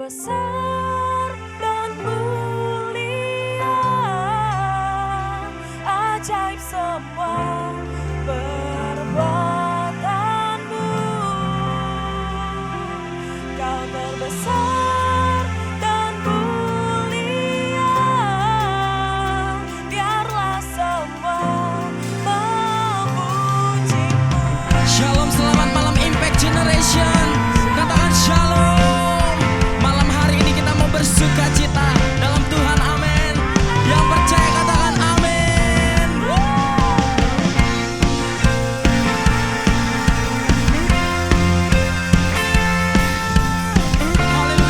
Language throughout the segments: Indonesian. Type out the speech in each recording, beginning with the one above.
besar dan mulia, ajaib semua perbuatanmu. Kau terbesar dan mulia, biarlah semua memujimu. Shalom, selamat malam Impact Generation. Katakan shalom. Malam hari ini kita mau bersuka cita dalam Tuhan, amin. Yang percaya katakan amin. Haleluya.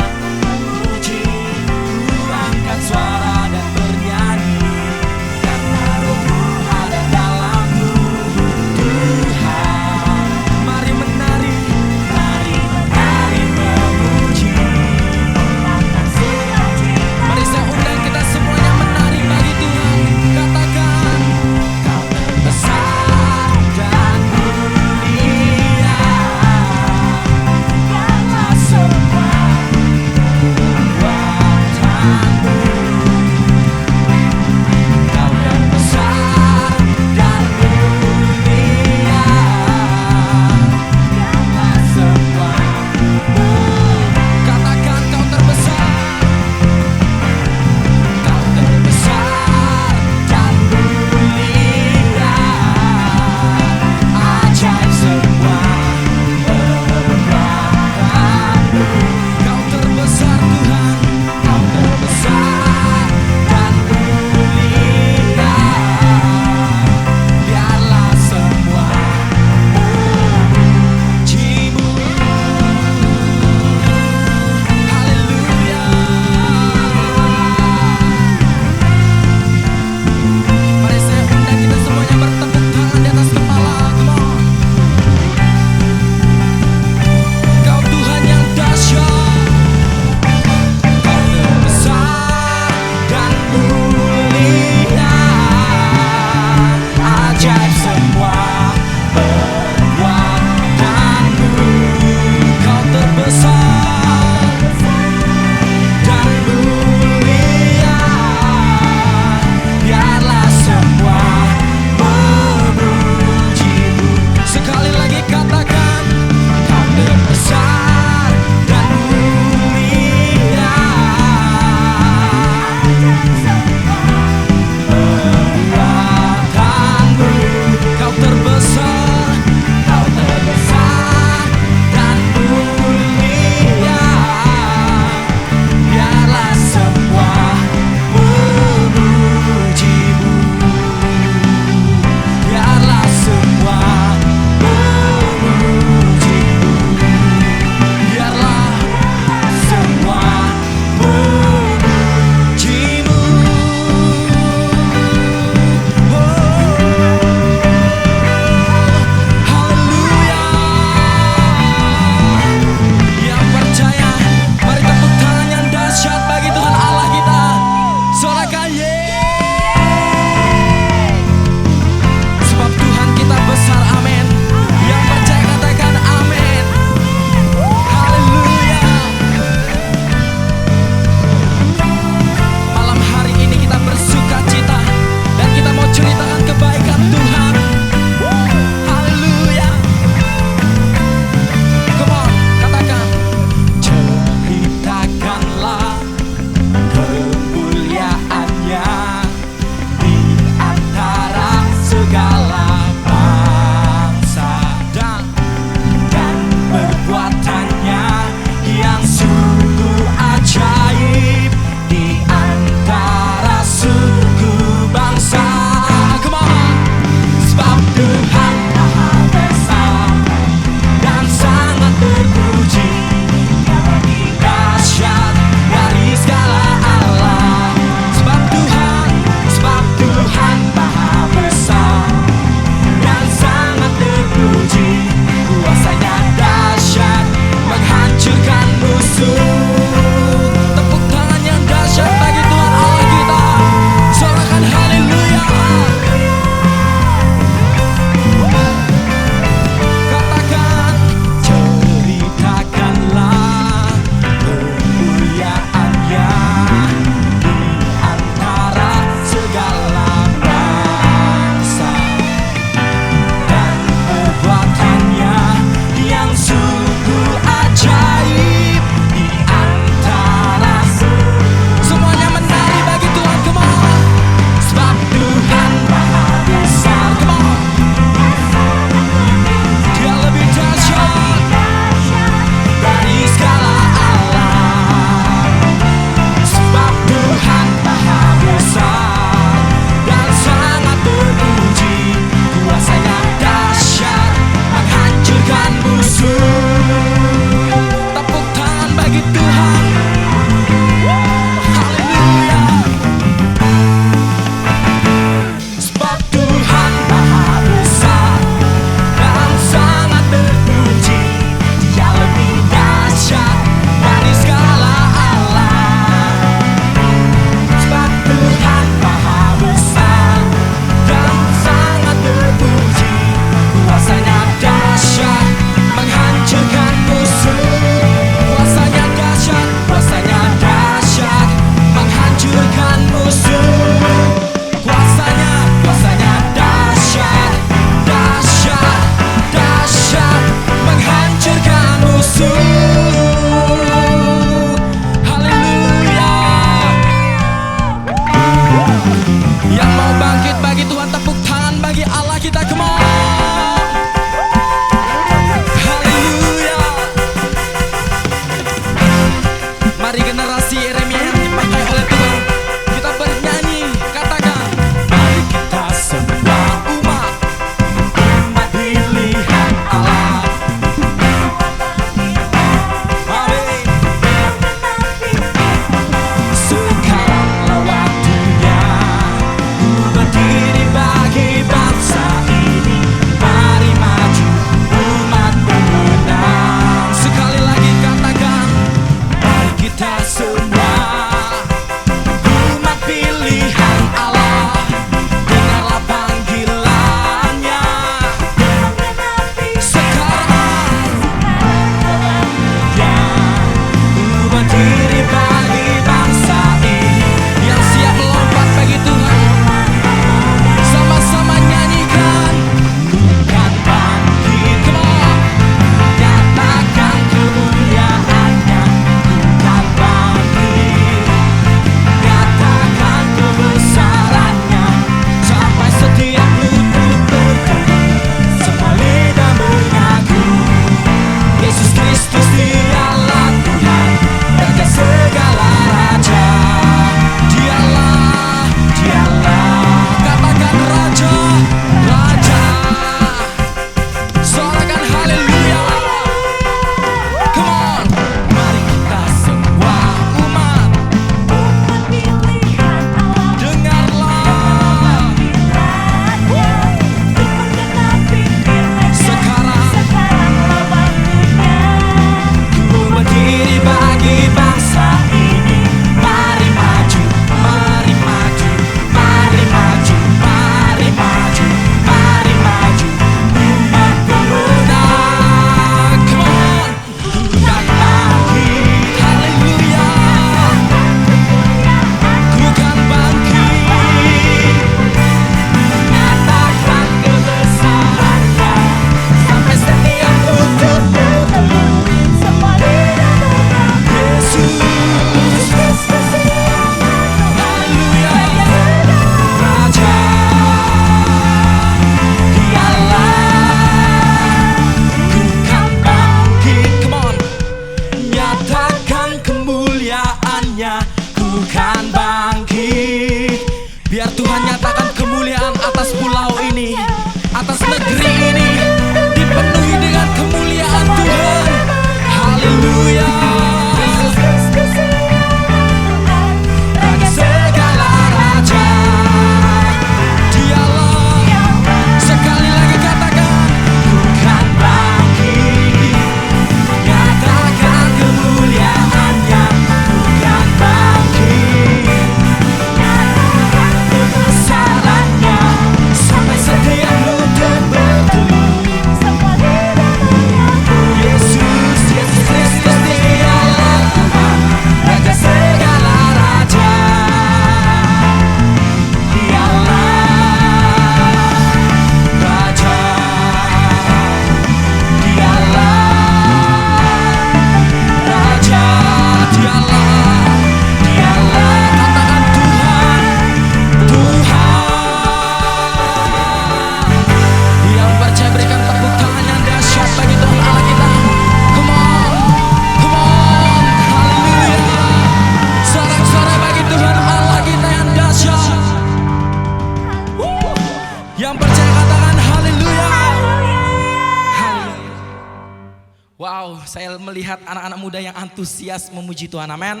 Wow, saya melihat anak-anak muda yang antusias memuji Tuhan, amin.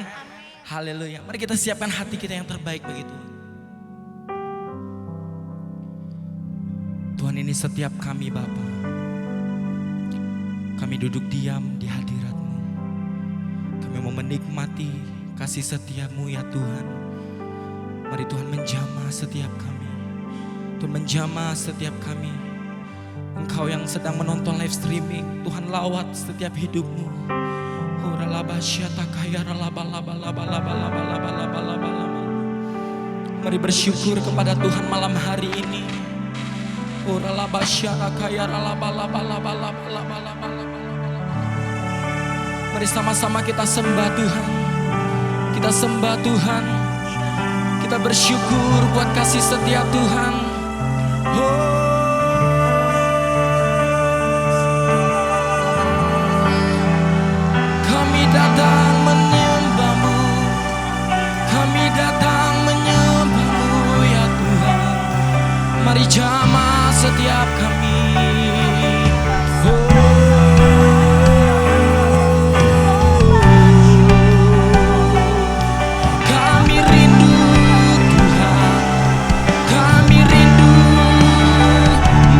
Haleluya. Mari kita siapkan hati kita yang terbaik begitu. Tuhan, ini setiap kami Bapa, kami duduk diam di hadirat-Mu. Kami mau menikmati kasih setia-Mu ya Tuhan. Mari Tuhan menjamah setiap kami. Tuhan menjamah setiap kami. Engkau yang sedang menonton live streaming, Tuhan lawat setiap hidupmu. Mari bersyukur kepada Tuhan malam hari ini. Mari sama-sama kita sembah Tuhan. Kita sembah Tuhan. Kita bersyukur buat kasih setia Tuhan. Kami datang menyembah-Mu. Kami datang menyembah-Mu ya Tuhan. Mari jamah setiap kami. Kami rindu Tuhan. Kami rindu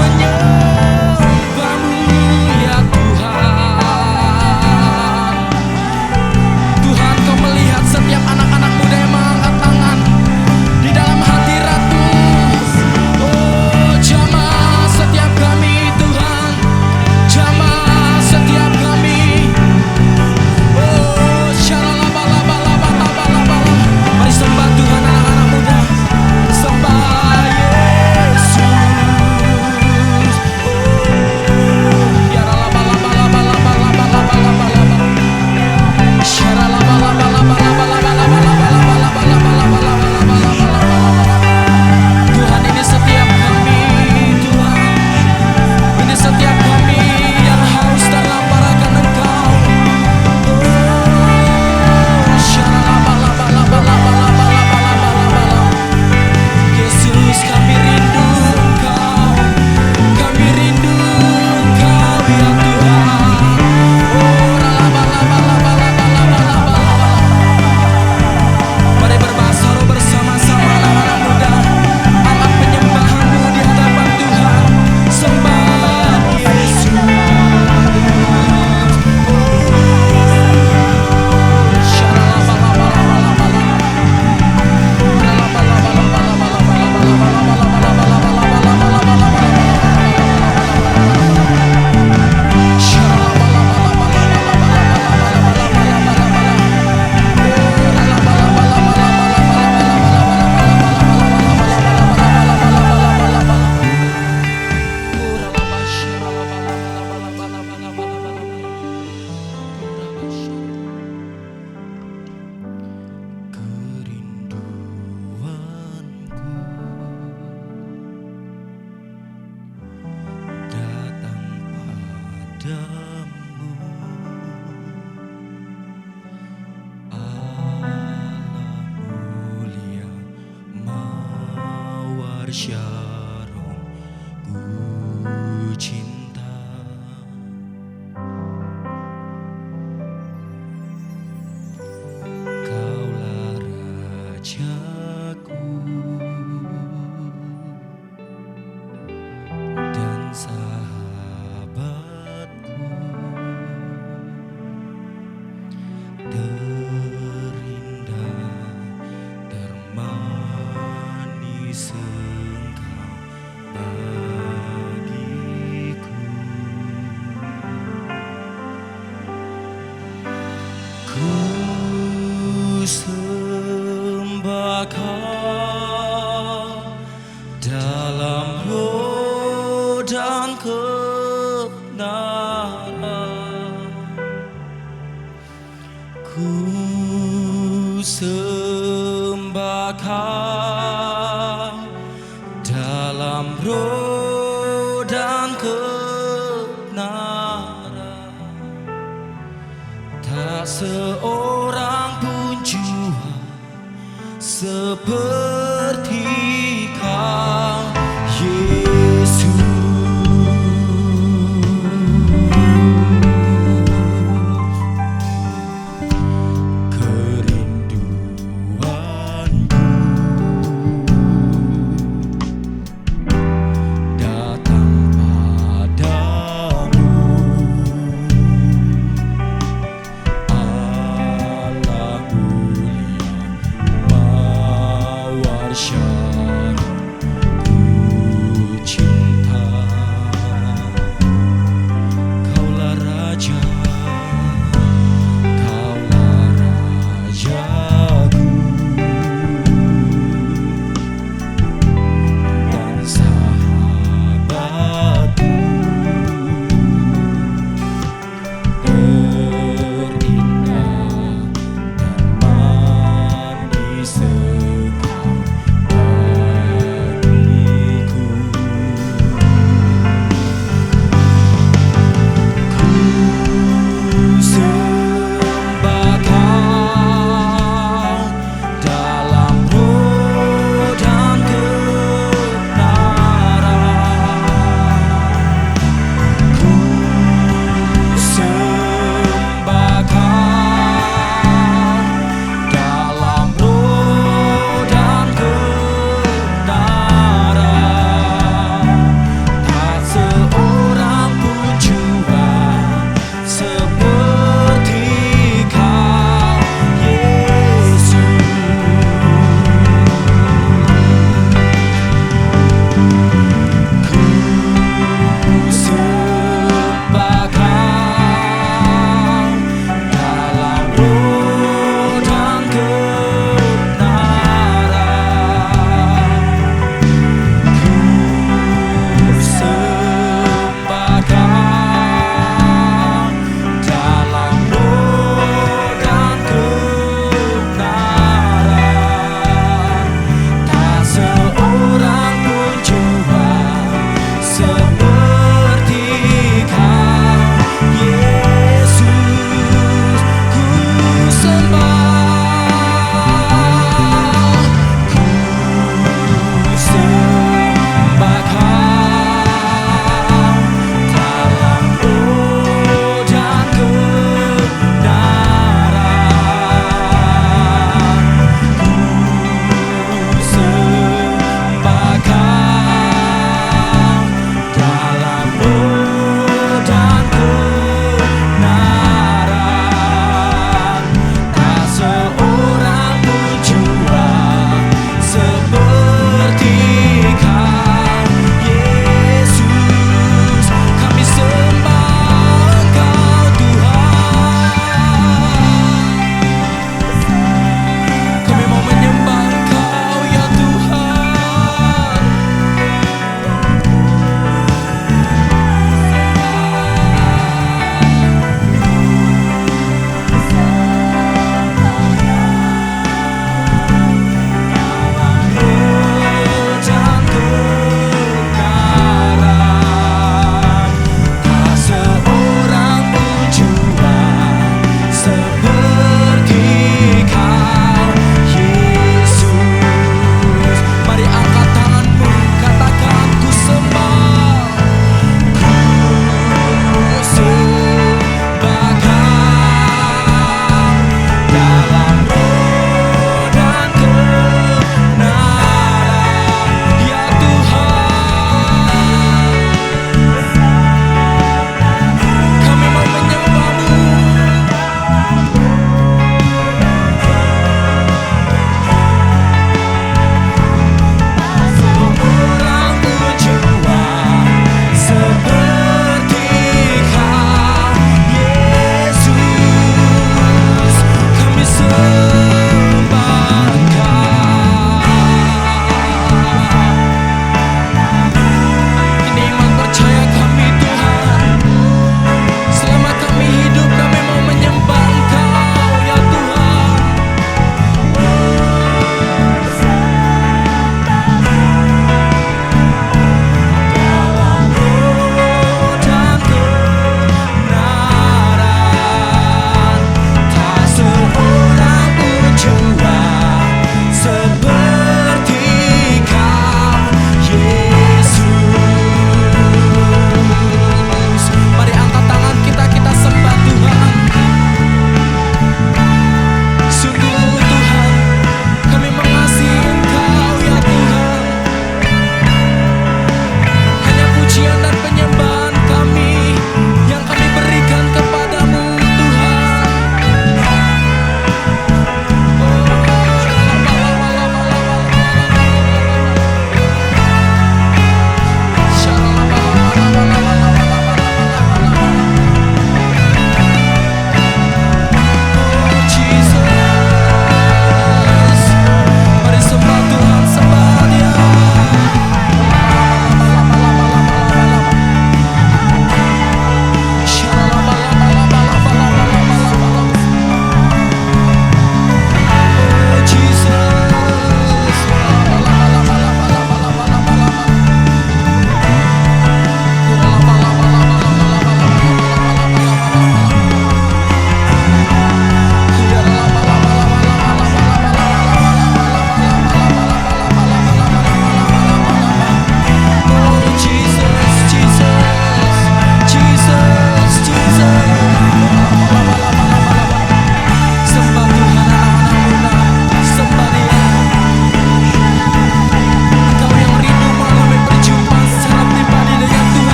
menyembah-Mu ya Tuhan. Tuhan, Kau melihat setiap anak-anak muda yang mengangkat tangan di dalam hadirat-Mu. Oh, jamah setiap kami Tuhan. Jamah setiap kami. Oh, syaralabalabalabalabalabalabala. Mari sembah Tuhan anak-anak muda. Sembah Yesus. Oh, yaralabalabalabalabalabalabalabalabala. Tuhan, ini setiap kami Tuhan. Ini setiap kami yang haus dan lapar akan Engkau. Yesus, kami rindu Engkau. Kami rindu Engkau ya Tuhan. Mari berbahasa roh bersama-sama anak-anak muda. Angkat penyembahan-Mu di hadapan Tuhan. Sembah Yesus. Shalom, ku cinta. Kaulah Rajaku dan sahabatku, terindah, termanis bagiku. Ku sembah Kau dalam roh dan kebenaran. Ku sembah Kau dalam roh dan kebenaran. Tak seorang pun jua seperti Kau, Yesus.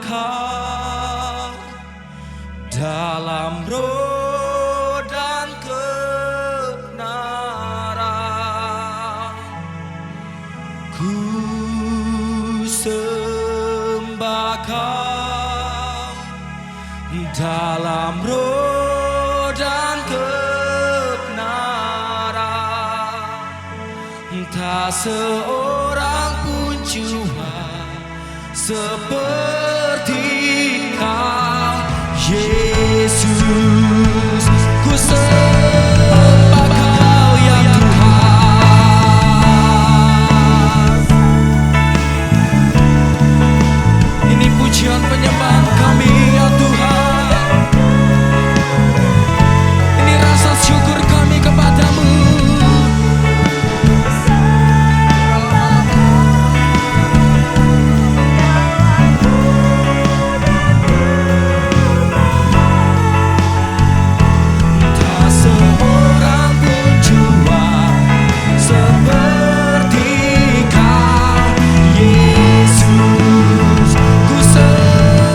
Kau dalam roh dan kebenaran. Ku sembah Kau dalam roh dan kebenaran. Tak seorang pun jua seperti Kau, Yesus. Ku sembah Kau ya Tuhan. Ini pujian penyembahan kami ya Tuhan. Ini rasa syukur kami kepadamu. Tak seorang pun jua seperti Kau, Yesus. Ku sembah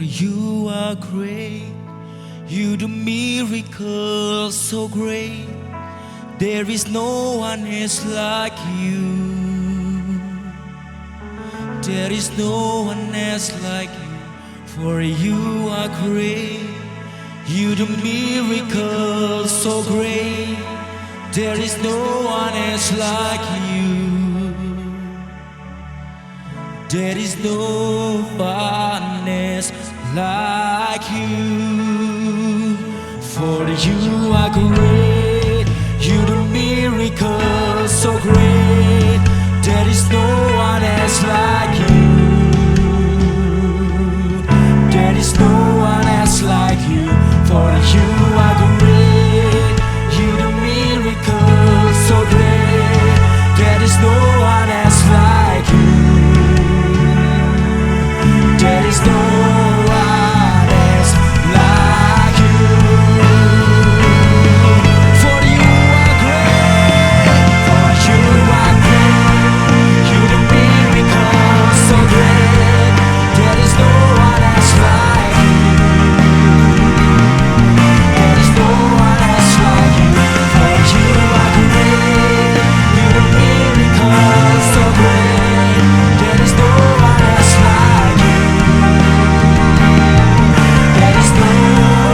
you are great. You do miracles so great. There is no one else like you. There is no one else like you. For you are great. You do miracles so great. There is no one else like you. There is no one else like you. For you are great. You do miracles so great. There is no one else like you. There is no one else like you. For you are great. You do miracles so great. There is no one else like you. There is no one else like you. For you are great. For you are great. You do miracles so great. There is no one else like you. There is no one else like you. For you are great. You do miracles so great. There is no one else like you. There is no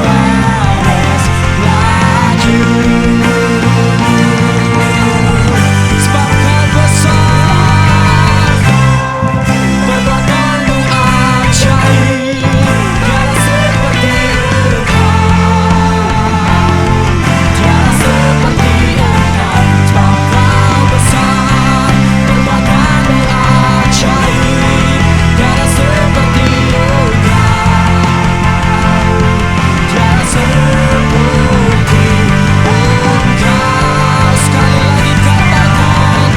one else like you. Sebab Kau besar, perbuatanmu ajaib, tiada seperti Engkau, tiada seperti Engkau. Sebab Kau besar, perbuatanmu ajaib, tiada seperti Engkau, tiada seperti Engkau. Sekali lagi katakan,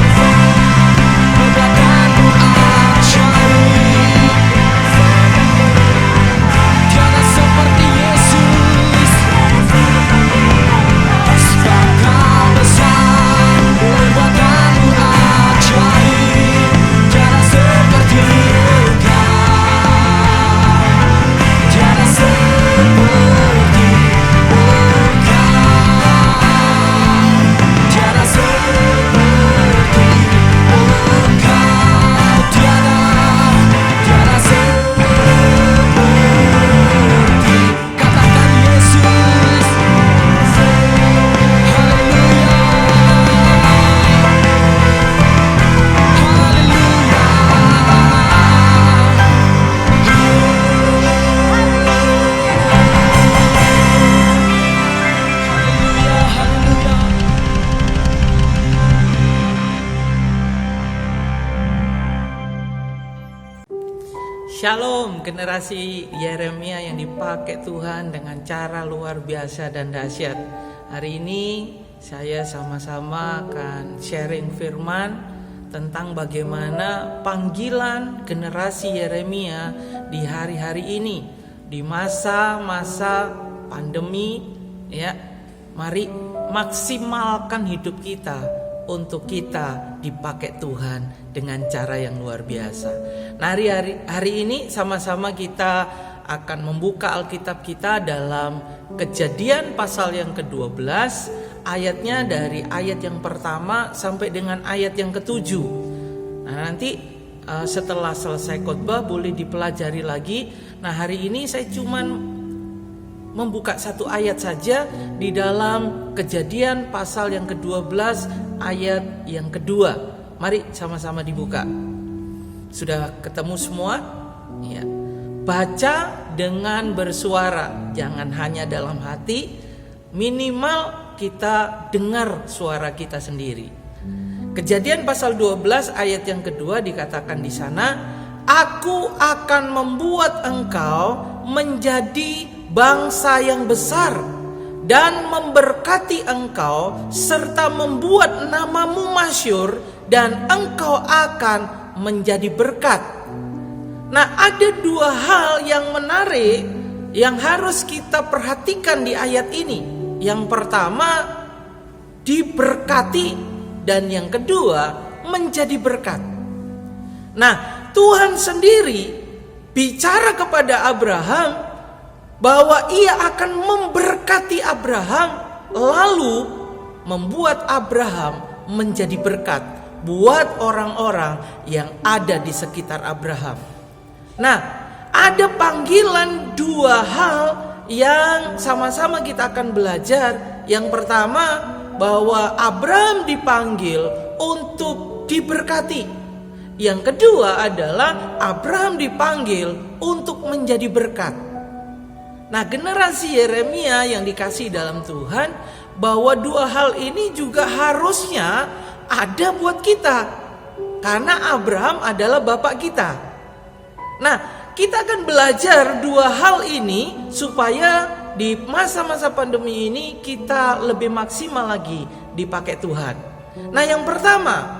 perbuatanmu ajaib, tiada seperti Yesus. Sebab Kau besar, perbuatanmu ajaib, tiada seperti Engkau, tiada seperti Engkau, tiada seperti Engkau, tiada seperti. Katakan Yesus. Haleluya. Shalom, generasi Yeremia yang dipakai Tuhan dengan cara luar biasa dan dahsyat. Hari ini saya sama-sama akan sharing firman tentang bagaimana panggilan generasi Yeremia di hari-hari ini, di masa-masa pandemi, ya. Mari maksimalkan hidup kita untuk kita dipakai Tuhan dengan cara yang luar biasa. Nah, hari ini sama-sama kita akan membuka Alkitab kita dalam Kejadian pasal yang ke-12, ayatnya dari ayat yang pertama sampai dengan ayat yang ke-7. Nah, nanti setelah selesai khotbah boleh dipelajari lagi. Nah, hari ini saya cuman membuka satu ayat saja di dalam Kejadian pasal yang ke-12 ayat yang kedua. Mari sama-sama dibuka. Sudah ketemu semua? Ya. Baca dengan bersuara, jangan hanya dalam hati, minimal kita dengar suara kita sendiri. Kejadian pasal 12 ayat yang kedua dikatakan di sana, Aku akan membuat engkau menjadi bangsa yang besar dan memberkati engkau serta membuat namamu masyhur dan engkau akan menjadi berkat. Nah, ada dua hal yang menarik yang harus kita perhatikan di ayat ini. Yang pertama, diberkati, dan yang kedua, menjadi berkat. Nah, Tuhan sendiri bicara kepada Abraham bahwa ia akan memberkati Abraham, lalu membuat Abraham menjadi berkat buat orang-orang yang ada di sekitar Abraham. Nah, ada panggilan dua hal yang sama-sama kita akan belajar. Yang pertama, bahwa Abraham dipanggil untuk diberkati. Yang kedua adalah Abraham dipanggil untuk menjadi berkat. Nah, generasi Yeremia yang dikasihi dalam Tuhan, bahwa dua hal ini juga harusnya ada buat kita, karena Abraham adalah bapak kita. Nah, kita akan belajar dua hal ini supaya di masa-masa pandemi ini kita lebih maksimal lagi dipakai Tuhan. Nah, yang pertama,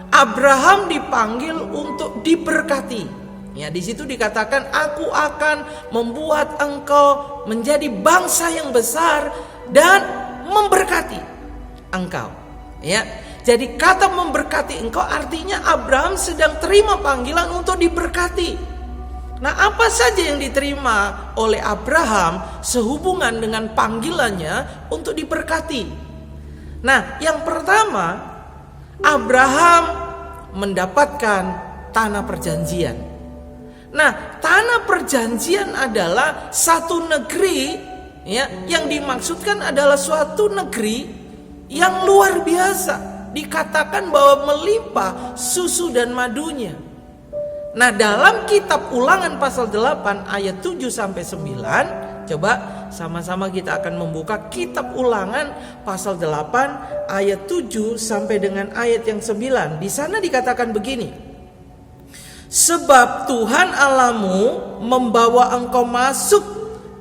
Abraham dipanggil untuk diberkati. Ya, di situ dikatakan, aku akan membuat engkau menjadi bangsa yang besar dan memberkati engkau. Ya, jadi kata memberkati engkau artinya Abraham sedang terima panggilan untuk diberkati. Nah, apa saja yang diterima oleh Abraham sehubungan dengan panggilannya untuk diberkati? Nah, yang pertama, Abraham mendapatkan tanah perjanjian. Nah, tanah perjanjian adalah satu negeri, ya, yang dimaksudkan adalah suatu negeri yang luar biasa. Dikatakan bahwa melimpah susu dan madunya. Nah, dalam kitab Ulangan pasal 8 ayat 7 sampai 9, coba sama-sama kita akan membuka kitab Ulangan pasal 8 ayat 7 sampai dengan ayat yang 9. Di sana dikatakan begini: sebab Tuhan Allahmu membawa engkau masuk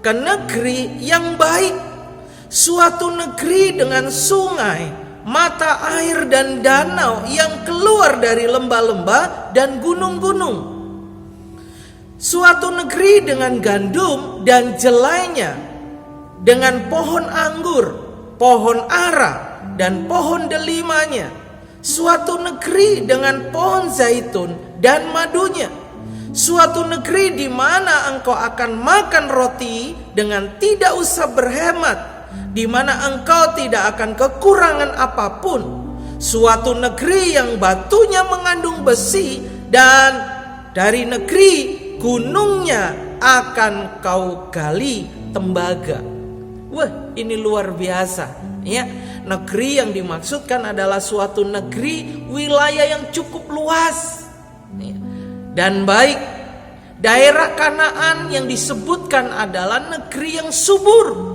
ke negeri yang baik, suatu negeri dengan sungai, mata air dan danau yang keluar dari lembah-lembah dan gunung-gunung. Suatu negeri dengan gandum dan jelainya, dengan pohon anggur, pohon ara dan pohon delimanya. Suatu negeri dengan pohon zaitun dan madunya. Suatu negeri di mana engkau akan makan roti dengan tidak usah berhemat, di mana engkau tidak akan kekurangan apapun. Suatu negeri yang batunya mengandung besi, dan dari negeri gunungnya akan kau gali tembaga. Wah, ini luar biasa, ya. Negeri yang dimaksudkan adalah suatu negeri wilayah yang cukup luas, ya, dan baik. Daerah Kanaan yang disebutkan adalah negeri yang subur,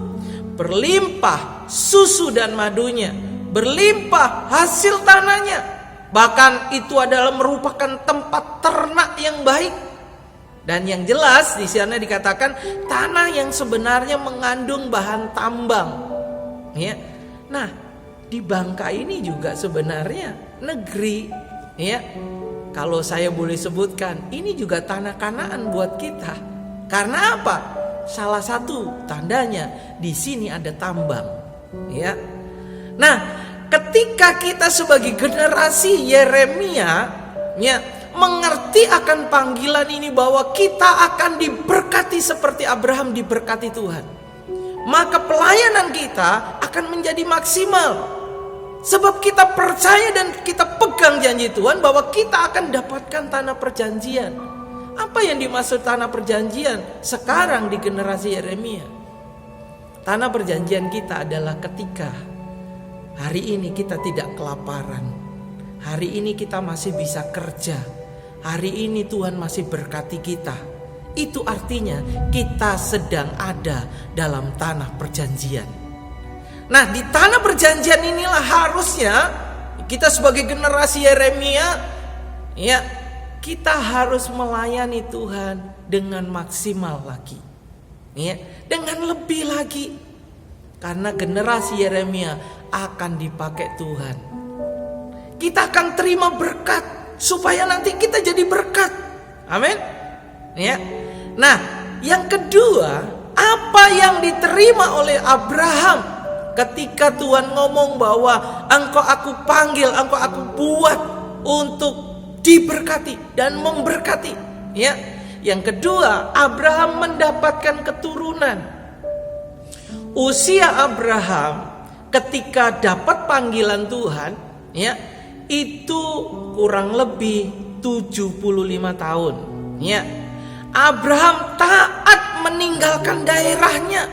berlimpah susu dan madunya, berlimpah hasil tanahnya. Bahkan itu adalah merupakan tempat ternak yang baik. Dan yang jelas di sana dikatakan tanah yang sebenarnya mengandung bahan tambang. Ya. Nah, di Bangka ini juga sebenarnya negeri, ya. Kalau saya boleh sebutkan, ini juga tanah Kanaan buat kita. Karena apa? Salah satu tandanya di sini ada tambang, ya. Nah, ketika kita sebagai generasi Yeremia, ya, mengerti akan panggilan ini bahwa kita akan diberkati seperti Abraham diberkati Tuhan, maka pelayanan kita akan menjadi maksimal. Sebab kita percaya dan kita pegang janji Tuhan bahwa kita akan dapatkan tanah perjanjian. Apa yang dimaksud tanah perjanjian sekarang di generasi Yeremia? Tanah perjanjian kita adalah ketika hari ini kita tidak kelaparan, hari ini kita masih bisa kerja, hari ini Tuhan masih berkati kita. Itu artinya kita sedang ada dalam tanah perjanjian. Nah, di tanah perjanjian inilah harusnya kita sebagai generasi Yeremia, ya, kita harus melayani Tuhan dengan maksimal lagi, ya, dengan lebih lagi. Karena generasi Yeremia akan dipakai Tuhan. Kita akan terima berkat supaya nanti kita jadi berkat. Amin. Ya. Nah, yang kedua, apa yang diterima oleh Abraham ketika Tuhan ngomong bahwa engkau aku panggil, engkau aku buat untuk diberkati dan memberkati, ya. Yang kedua, Abraham mendapatkan keturunan. Usia Abraham ketika dapat panggilan Tuhan, ya, itu kurang lebih 75 tahun, ya. Abraham taat meninggalkan daerahnya,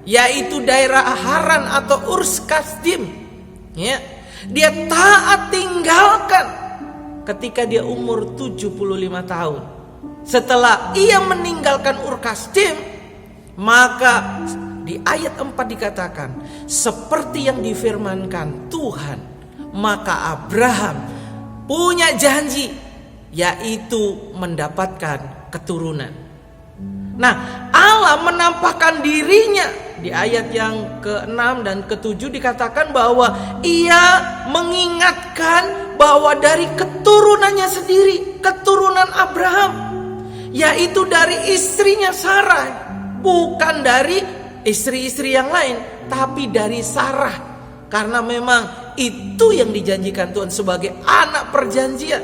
yaitu daerah Haran atau Urs Kasdim, ya. Dia taat tinggalkan ketika dia umur 75 tahun. Setelah ia meninggalkan Ur Kasdim, maka di ayat 4 dikatakan, seperti yang difirmankan Tuhan, maka Abraham punya janji, yaitu mendapatkan keturunan. Nah, Allah menampakkan dirinya di ayat yang ke-6 dan ke-7 dikatakan bahwa ia mengingatkan bahwa dari keturunannya sendiri, keturunan Abraham, yaitu dari istrinya Sarah, bukan dari istri-istri yang lain, tapi dari Sarah. Karena memang itu yang dijanjikan Tuhan sebagai anak perjanjian.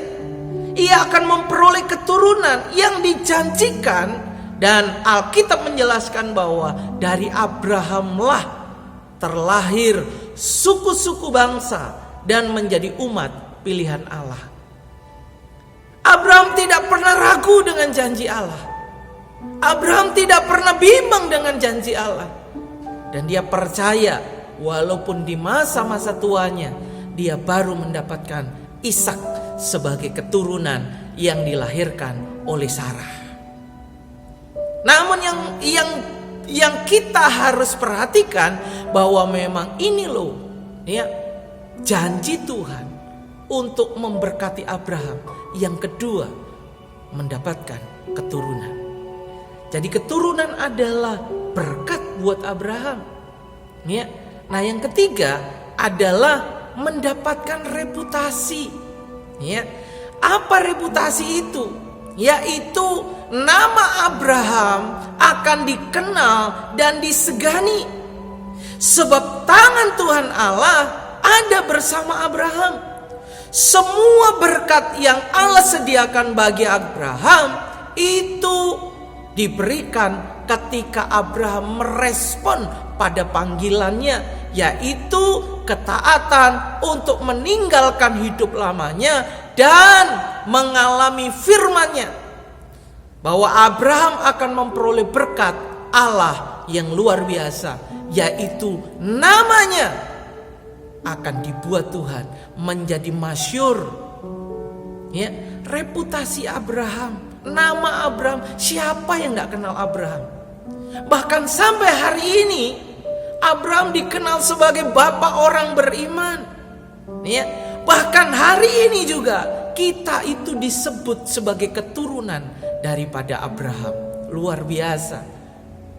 Ia akan memperoleh keturunan yang dijanjikan. Dan Alkitab menjelaskan bahwa dari Abrahamlah terlahir suku-suku bangsa dan menjadi umat pilihan Allah. Abraham tidak pernah ragu dengan janji Allah. Abraham tidak pernah bimbang dengan janji Allah. Dan dia percaya walaupun di masa-masa tuanya dia baru mendapatkan Ishak sebagai keturunan yang dilahirkan oleh Sarah. Namun yang kita harus perhatikan bahwa memang ini loh, ya, janji Tuhan untuk memberkati Abraham. Yang kedua, mendapatkan keturunan. Jadi keturunan adalah berkat buat Abraham, ya. Nah, yang ketiga adalah mendapatkan reputasi, ya. Apa reputasi itu? Yaitu nama Abraham akan dikenal dan disegani. Sebab tangan Tuhan Allah ada bersama Abraham. Semua berkat yang Allah sediakan bagi Abraham itu diberikan ketika Abraham merespon pada panggilannya, yaitu ketaatan untuk meninggalkan hidup lamanya dan mengalami firman-Nya bahwa Abraham akan memperoleh berkat Allah yang luar biasa, yaitu namanya akan dibuat Tuhan menjadi masyhur. Ya, reputasi Abraham, nama Abraham, siapa yang tidak kenal Abraham? Bahkan sampai hari ini Abraham dikenal sebagai bapak orang beriman. Ya, bahkan hari ini juga kita itu disebut sebagai keturunan daripada Abraham. Luar biasa.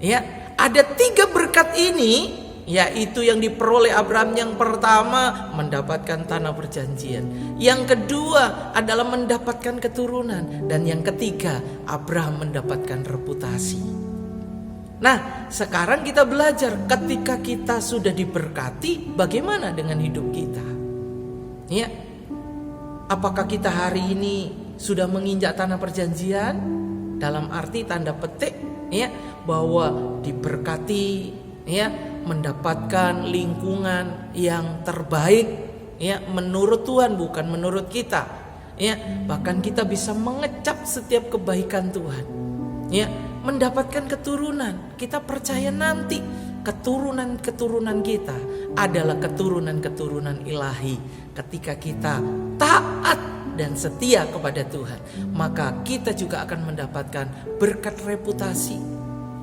Ya, ada 3 berkat ini, yaitu yang diperoleh Abraham. Yang pertama, mendapatkan tanah perjanjian. Yang kedua adalah mendapatkan keturunan. Dan yang ketiga, Abraham mendapatkan reputasi. Nah, sekarang kita belajar ketika kita sudah diberkati, bagaimana dengan hidup kita? Ya, apakah kita hari ini sudah menginjak tanah perjanjian? Dalam arti tanda petik, ya, bahwa diberkati, ya, mendapatkan lingkungan yang terbaik, ya, menurut Tuhan bukan menurut kita, ya. Bahkan kita bisa mengecap setiap kebaikan Tuhan, ya, mendapatkan keturunan. Kita percaya nanti keturunan-keturunan kita adalah keturunan-keturunan ilahi. Ketika kita taat dan setia kepada Tuhan, maka kita juga akan mendapatkan berkat reputasi.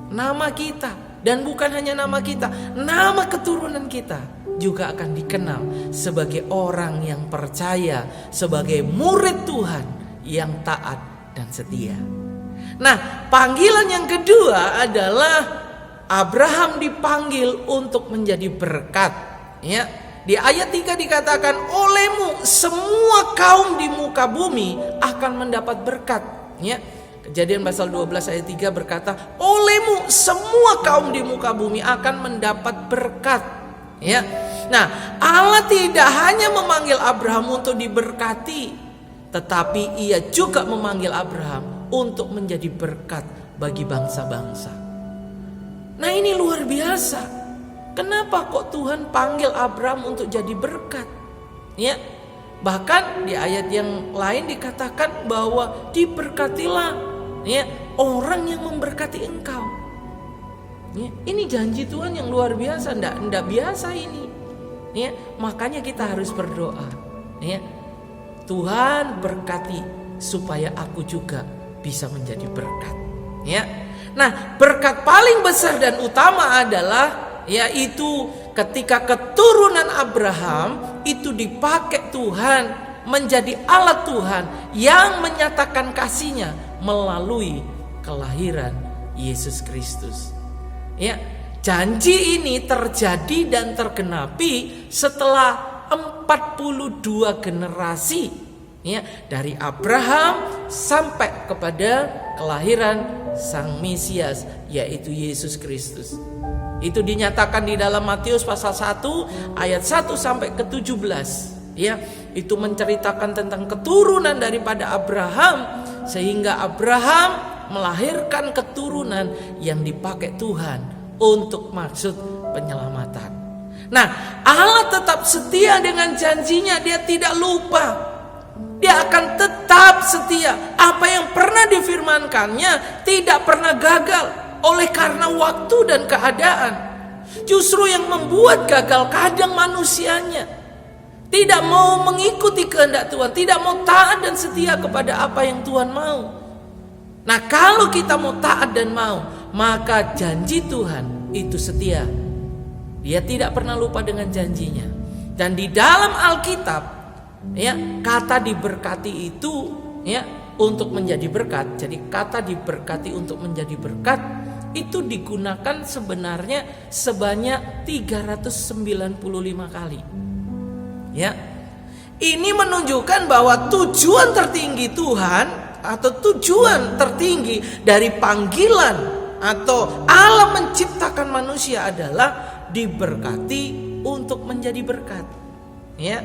Nama kita, dan bukan hanya nama kita, nama keturunan kita juga akan dikenal sebagai orang yang percaya, sebagai murid Tuhan yang taat dan setia. Nah, panggilan yang kedua adalah Abraham dipanggil untuk menjadi berkat, ya. Di ayat 3 dikatakan, olehmu semua kaum di muka bumi akan mendapat berkat, ya. Kejadian pasal 12 ayat 3 berkata, olehmu semua kaum di muka bumi akan mendapat berkat, ya. Nah, Allah tidak hanya memanggil Abraham untuk diberkati, tetapi ia juga memanggil Abraham untuk menjadi berkat bagi bangsa-bangsa. Nah, ini luar biasa. Kenapa kok Tuhan panggil Abraham untuk jadi berkat? Ya, bahkan di ayat yang lain dikatakan bahwa diberkatilah ya orang yang memberkati engkau. Ya, ini janji Tuhan yang luar biasa, ndak biasa ini. Ya, makanya kita harus berdoa. Ya, Tuhan berkati supaya aku juga bisa menjadi berkat. Ya, nah berkat paling besar dan utama adalah yaitu ketika keturunan Abraham itu dipakai Tuhan menjadi alat Tuhan yang menyatakan kasih-Nya melalui kelahiran Yesus Kristus. Ya, janji ini terjadi dan tergenapi setelah 42 generasi ya, dari Abraham sampai kepada kelahiran Sang Mesias yaitu Yesus Kristus. Itu dinyatakan di dalam Matius pasal 1 ayat 1 sampai ke 17 ya. Itu menceritakan tentang keturunan daripada Abraham sehingga Abraham melahirkan keturunan yang dipakai Tuhan untuk maksud penyelamatan. Nah, Allah tetap setia dengan janjinya, Dia tidak lupa. Dia akan tetap setia. Apa yang pernah difirmankannya tidak pernah gagal oleh karena waktu dan keadaan. Justru yang membuat gagal kadang manusianya. Tidak mau mengikuti kehendak Tuhan, tidak mau taat dan setia kepada apa yang Tuhan mau. Nah, kalau kita mau taat dan mau, maka janji Tuhan itu setia. Dia tidak pernah lupa dengan janjinya. Dan di dalam Alkitab, ya, kata diberkati itu, ya, untuk menjadi berkat. Jadi kata diberkati untuk menjadi berkat itu digunakan sebenarnya sebanyak 395 kali. Ya, ini menunjukkan bahwa tujuan tertinggi Tuhan atau tujuan tertinggi dari panggilan atau Allah menciptakan manusia adalah diberkati untuk menjadi berkat. Ya.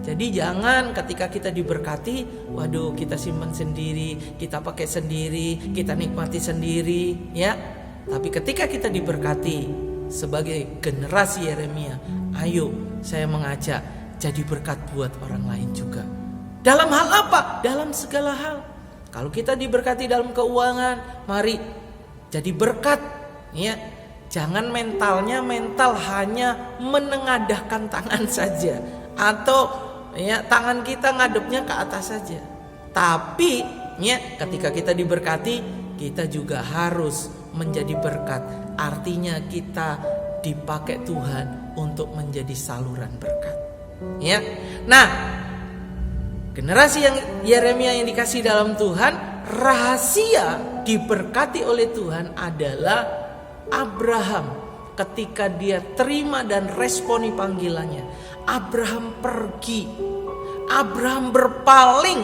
Jadi jangan ketika kita diberkati, waduh kita simpan sendiri, kita pakai sendiri, kita nikmati sendiri, ya. Tapi ketika kita diberkati sebagai generasi Yeremia, ayo saya mengajak jadi berkat buat orang lain juga. Dalam hal apa? Dalam segala hal. Kalau kita diberkati dalam keuangan, mari jadi berkat, ya. Jangan mental hanya menengadahkan tangan saja atau ya tangan kita ngadepnya ke atas saja. Tapi ya ketika kita diberkati, kita juga harus menjadi berkat. Artinya kita dipakai Tuhan untuk menjadi saluran berkat. Ya. Nah, generasi yang Yeremia yang dikasih dalam Tuhan, rahasia diberkati oleh Tuhan adalah Abraham ketika dia terima dan responi panggilannya. Abraham pergi, Abraham berpaling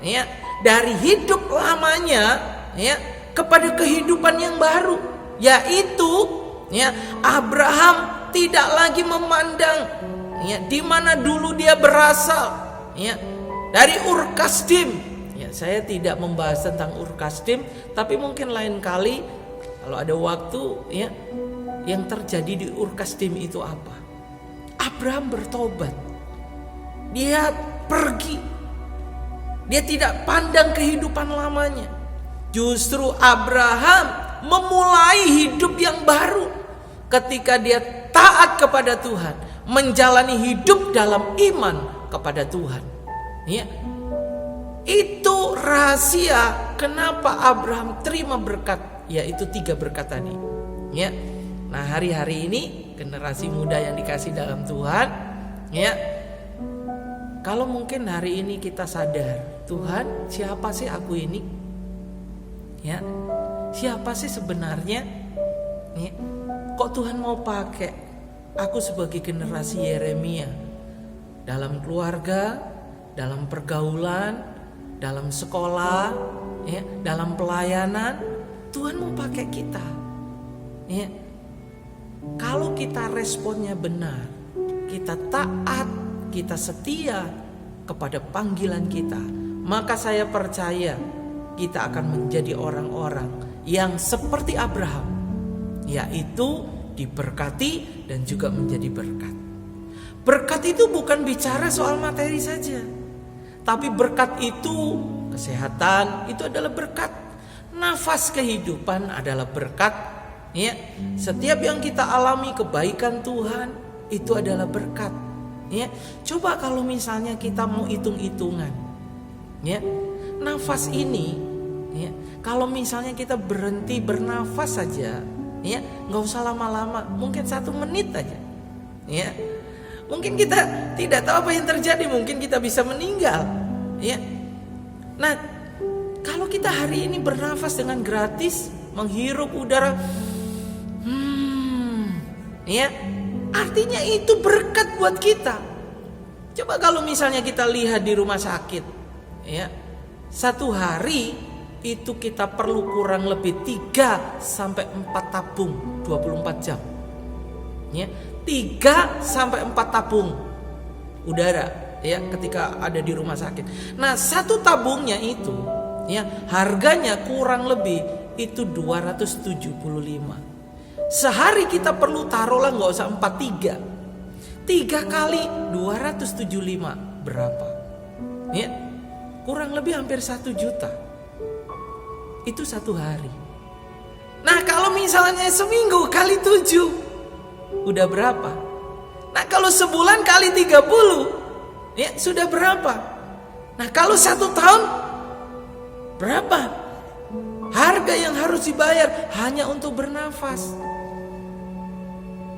ya dari hidup lamanya ya kepada kehidupan yang baru, yaitu ya Abraham tidak lagi memandang ya di mana dulu dia berasal ya dari Ur Kasdim. Ya, saya tidak membahas tentang Ur Kasdim, tapi mungkin lain kali kalau ada waktu ya yang terjadi di Ur Kasdim itu apa? Abraham bertobat. Dia pergi. Dia tidak pandang kehidupan lamanya. Justru Abraham memulai hidup yang baru ketika dia taat kepada Tuhan, menjalani hidup dalam iman kepada Tuhan. Ya. Itu rahasia kenapa Abraham terima berkat, yaitu 3 berkat tadi. Ya. Nah, hari-hari ini generasi muda yang dikasih dalam Tuhan, ya. Kalau mungkin hari ini kita sadar, Tuhan, siapa sih aku ini? Ya. Siapa sih sebenarnya? Ya. Kok Tuhan mau pakai aku sebagai generasi Yeremia dalam keluarga, dalam pergaulan, dalam sekolah, ya, dalam pelayanan? Tuhan mau pakai kita. Ya. Kalau kita responnya benar, kita taat, kita setia kepada panggilan kita, maka saya percaya kita akan menjadi orang-orang yang seperti Abraham, yaitu diberkati dan juga menjadi berkat. Berkat itu bukan bicara soal materi saja, tapi berkat itu kesehatan, itu adalah berkat. Nafas kehidupan adalah berkat. Ya, setiap yang kita alami kebaikan Tuhan itu adalah berkat. Ya, coba kalau misalnya kita mau hitung-hitungan, ya, nafas ini, ya, kalau misalnya kita berhenti bernafas saja, ya, nggak usah lama-lama, mungkin 1 menit aja, ya, mungkin kita tidak tahu apa yang terjadi, mungkin kita bisa meninggal, ya. Nah, kalau kita hari ini bernafas dengan gratis, menghirup udara, ya, artinya itu berkat buat kita. Coba kalau misalnya kita lihat di rumah sakit, ya, 1 hari itu kita perlu kurang lebih 3 sampai 4 tabung 24 jam. Ya, 3 sampai 4 tabung udara, ya, ketika ada di rumah sakit. Nah, 1 tabungnya itu, ya, harganya kurang lebih itu 275. Sehari kita perlu taruhlah nggak usah 43, 3 kali 275 berapa? Ya, kurang lebih hampir 1 juta. Itu 1 hari. Nah, kalau misalnya seminggu kali 7, udah berapa? Nah, kalau sebulan kali 30, ya, sudah berapa? Nah, kalau 1 tahun berapa? Harga yang harus dibayar hanya untuk bernafas.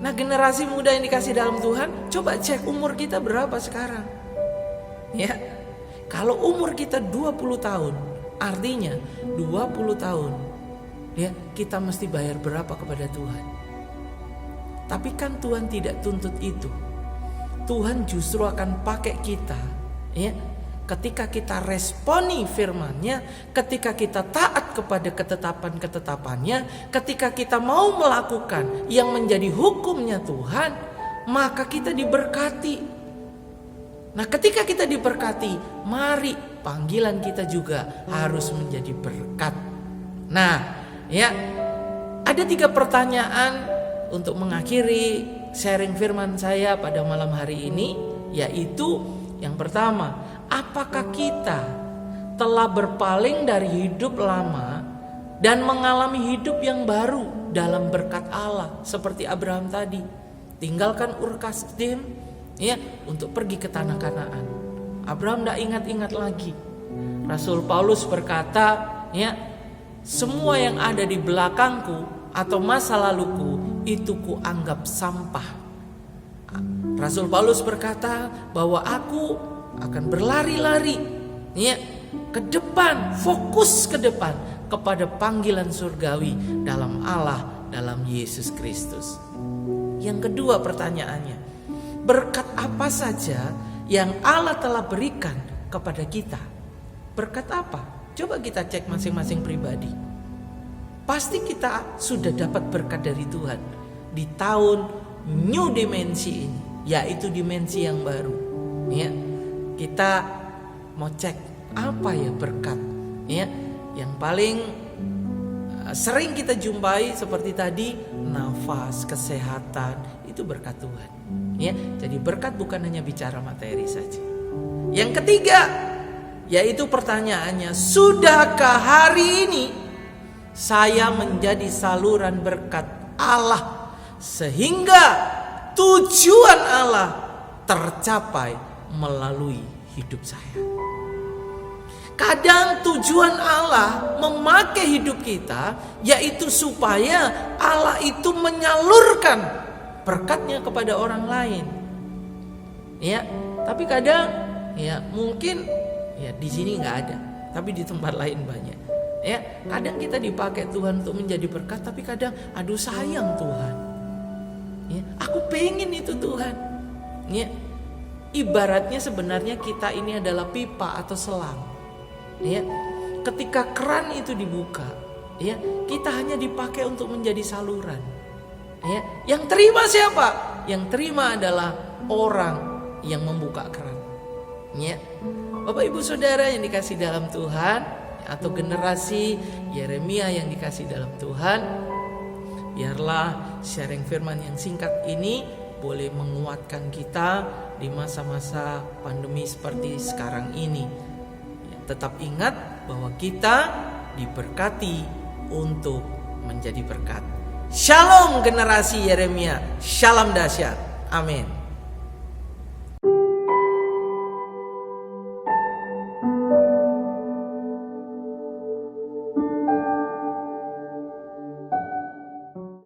Nah, generasi muda yang dikasih dalam Tuhan, coba cek umur kita berapa sekarang. Ya, kalau umur kita 20 tahun, artinya 20 tahun, ya, kita mesti bayar berapa kepada Tuhan. Tapi kan Tuhan tidak tuntut itu. Tuhan justru akan pakai kita, ya, ketika kita responi firman-Nya, ketika kita taat kepada ketetapan-ketetapannya, ketika kita mau melakukan yang menjadi hukumnya Tuhan, maka kita diberkati. Nah, ketika kita diberkati, mari panggilan kita juga harus menjadi berkat. Nah, ya, ada 3 pertanyaan untuk mengakhiri sharing firman saya pada malam hari ini, yaitu yang pertama, apakah kita telah berpaling dari hidup lama dan mengalami hidup yang baru dalam berkat Allah seperti Abraham tadi, tinggalkan Ur Kasdim, ya, untuk pergi ke tanah Kanaan. Abraham tidak ingat-ingat lagi. Rasul Paulus berkata, ya, semua yang ada di belakangku atau masa laluku itu kuanggap sampah. Rasul Paulus berkata bahwa aku akan berlari-lari, ya, ke depan, fokus ke depan kepada panggilan surgawi dalam Allah, dalam Yesus Kristus. Yang kedua pertanyaannya, berkat apa saja yang Allah telah berikan kepada kita? Berkat apa? Coba kita cek masing-masing pribadi. Pasti kita sudah dapat berkat dari Tuhan di tahun new dimensi ini, yaitu dimensi yang baru, ya. Kita mau cek apa ya berkat, ya, yang paling sering kita jumpai seperti tadi, nafas, kesehatan, itu berkat Tuhan, ya. Jadi berkat bukan hanya bicara materi saja. Yang ketiga, yaitu pertanyaannya, sudahkah hari ini saya menjadi saluran berkat Allah sehingga tujuan Allah tercapai melalui hidup saya? Kadang tujuan Allah memakai hidup kita yaitu supaya Allah itu menyalurkan berkatnya kepada orang lain. Ya, tapi kadang, ya, mungkin, ya, di sini nggak ada, tapi di tempat lain banyak. Ya, kadang kita dipakai Tuhan untuk menjadi berkat, tapi kadang, aduh sayang Tuhan, ya, aku pengen itu Tuhan, ya. Ibaratnya sebenarnya kita ini adalah pipa atau selang, ya. Ketika keran itu dibuka, ya, kita hanya dipakai untuk menjadi saluran, ya. Yang terima siapa? Yang terima adalah orang yang membuka keran, ya. Bapak Ibu Saudara yang dikasih dalam Tuhan, atau generasi Yeremia yang dikasih dalam Tuhan, biarlah sharing firman yang singkat ini boleh menguatkan kita di masa-masa pandemi seperti sekarang ini. Tetap ingat bahwa kita diberkati untuk menjadi berkat. Shalom generasi Yeremia, shalom dahsyat. Amin.